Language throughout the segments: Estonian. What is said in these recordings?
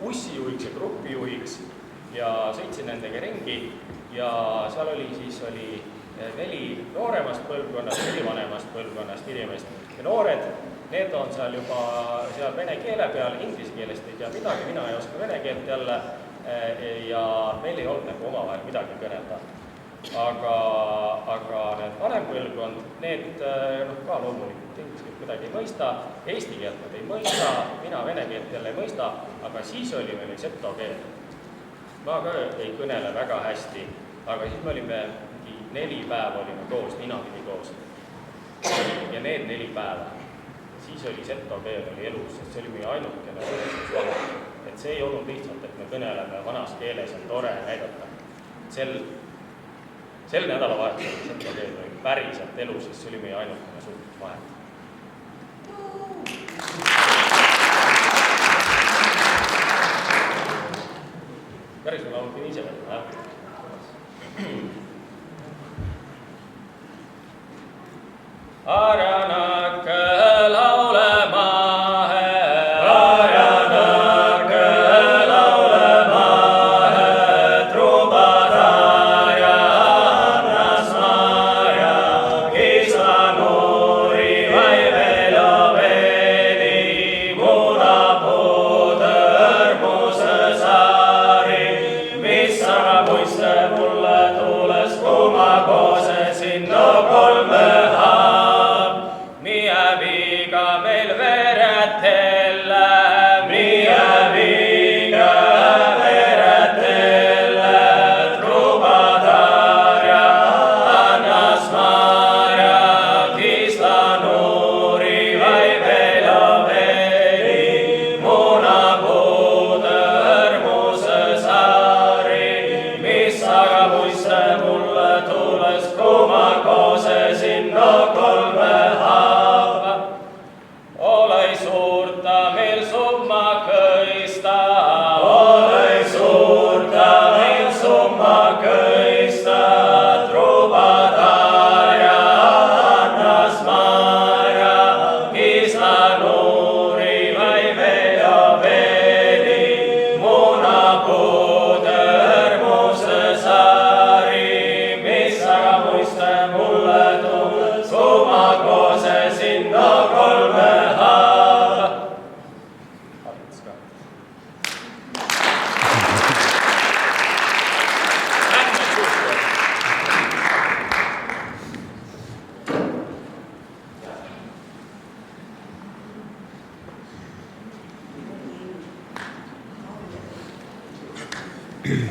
bussijuhiks ja grupijuhiks ja sõitsin nendega ringi ja seal oli 4 nooremast põlvkonnast, 4 vanemast põlvkonnast inimest ja noored, need on seal juba seal vene keele peal, inglise keelest ei tea midagi, mina ei oska vene keelt jälle ja meil ei olnud nagu omavahel midagi kõnelda. Aga need vanem põlvkond, need ka loomulikult inglise keelt kuidagi ei mõista, eesti keelt nad ei mõista, mina vene keelt jälle ei mõista, aga siis oli meil seto keel. Ma ka ei kõnele väga hästi, aga siis me olime 4 päeva olime koos, ninapidi koos. Ja need 4 päeva, siis oli seto keel oli elus, sest see oli meie ainukene suhtlusvara. Et see ei olnud lihtsalt, et me kõneleme vanas keeles on tore näidata. Sel nädalavahetusel seto keel oli päriselt elus, sest see oli meie ainukene suhtlusvahend. Päris ma laulin ise võtta, Arjanak laulema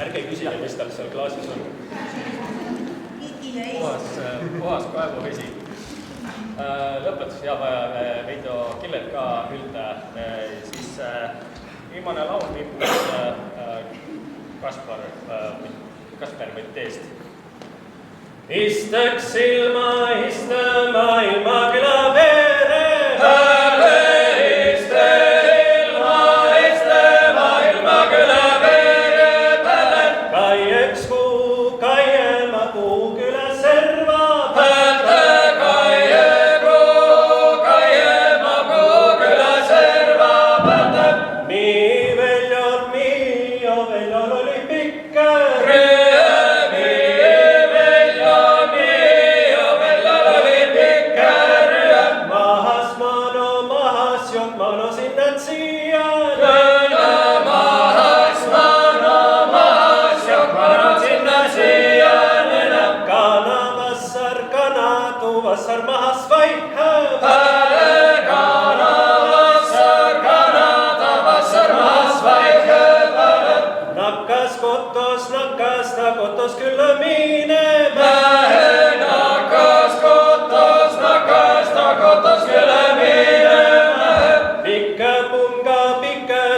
Ärge küsige, mis tal seal klaasis on. Puhas kaevuvesi. Lõpetus ja Veido Killed ka ülde. Siis viimane laul viimus Kaspar Võtteest. Istaks silma, iste maailma küla vere. Kotos kyllä minema. Nakas kotos kyllä minema. Pikkä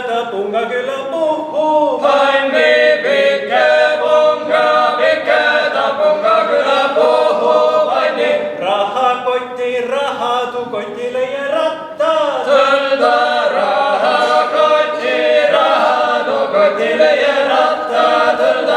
ta punga kyllä puhuu. Vain pikkä ta punga kyllä puhuu. Vain niin. Raha koitti leijä rattaa. Töltä raha koitti leijä rattaa. Töltä.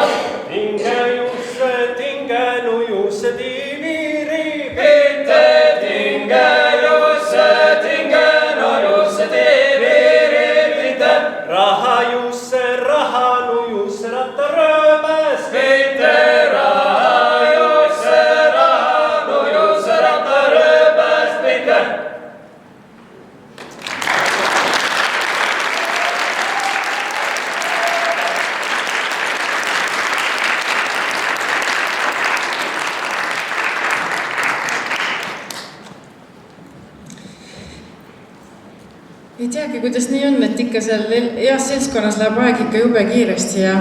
Ei teagi, kuidas nii on, et ikka seal heas seltskonnas läheb aeg ikka jube kiiresti ja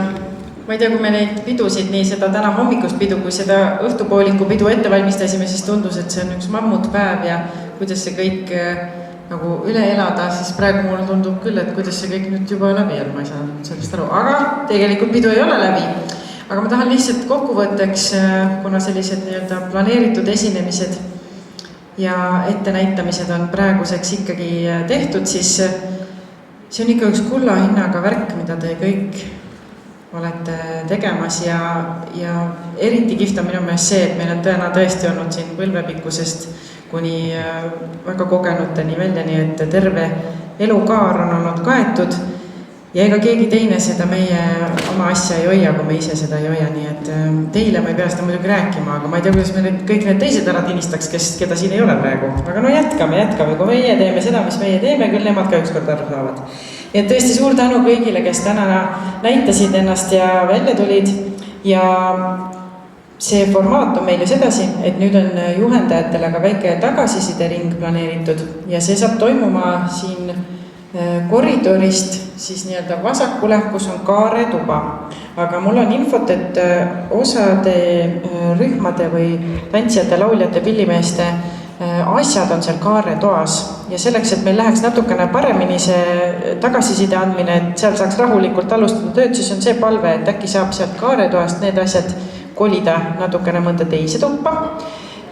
ma ei tea, kui me neid pidusid, nii seda täna hommikust pidu, kui seda õhtupooliku pidu ette valmistasime, siis tundus, et see on üks mammutpäev ja kuidas see kõik nagu üle elada, siis praegu mulle tundub küll, et kuidas see kõik nüüd juba läbi on, ma ei saa sellest aru, aga tegelikult pidu ei ole läbi. Aga ma tahan lihtsalt kokkuvõtteks, kuna sellised nii-öelda planeeritud esinemised ja ettenäitamised on praeguseks ikkagi tehtud, siis see on ikka üks kulla hinnaga värk, mida te kõik olete tegemas ja eriti kihvt on minu meelest see, et meil on tõesti olnud siin põlvepikkusest kuni väga kogenuteni välja, nii et terve elukaar on olnud kaetud ja ega keegi teine seda meie oma asja ei hoia, kui me ise seda ei hoia, nii et teile ma ei pea seda muidugi rääkima, aga ma ei tea, kuidas me kõik need teised ära tinistaks, keda siin ei ole praegu. Aga no jätkame, kui meie teeme seda, mis meie teeme, küll nemad ka ükskord aru saavad. Nii et tõesti suur tänu kõigile, kes täna näitasid ennast ja välja tulid ja see formaat on meil ju sedasi, et nüüd on juhendajatele ka väike tagasisidering planeeritud ja see saab toimuma siin koridorist siis nii-öelda vasakule, kus on kaaretuba. Aga mul on infot, et osade rühmade või tantsijate, lauljate, pillimeeste asjad on seal kaaretoas ja selleks, et meil läheks natukene paremini see tagasiside andmine, et seal saaks rahulikult alustada tööd, siis on see palve, et äkki saab sealt kaaretoast need asjad kolida natukene mõnda teise tuppa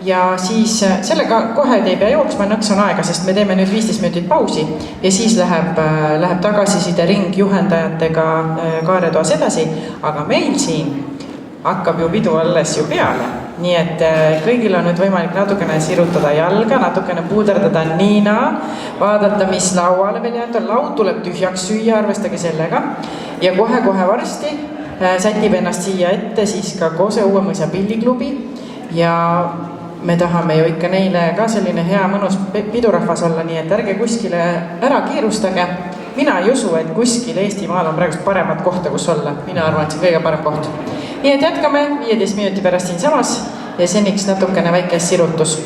ja siis sellega kohe ei pea jooksma, nõks on aega, sest me teeme nüüd 15 minutit pausi ja siis läheb tagasiside ring juhendajatega kaaretoas edasi, aga meil siin hakkab ju pidu alles ju peale. Nii et kõigil on nüüd võimalik natukene sirutada jalga, natukene puuderdada niina, vaadata, mis lauale veel jätta. Laud tuleb tühjaks süüa, arvestage sellega. Ja kohe varsti sätib ennast siia ette siis ka Kose Uuemõisa pilliklubi ja me tahame ju ikka neile ka selline hea mõnus pidurahvas olla, nii et ärge kuskile ära kiirustage. Mina ei usu, et kuskil Eestimaal on praegust paremat kohta, kus olla. Mina arvan, et see kõige parem koht. Nii et jätkame 15 minuti pärast siin samas ja seniks natukene väike sirutus.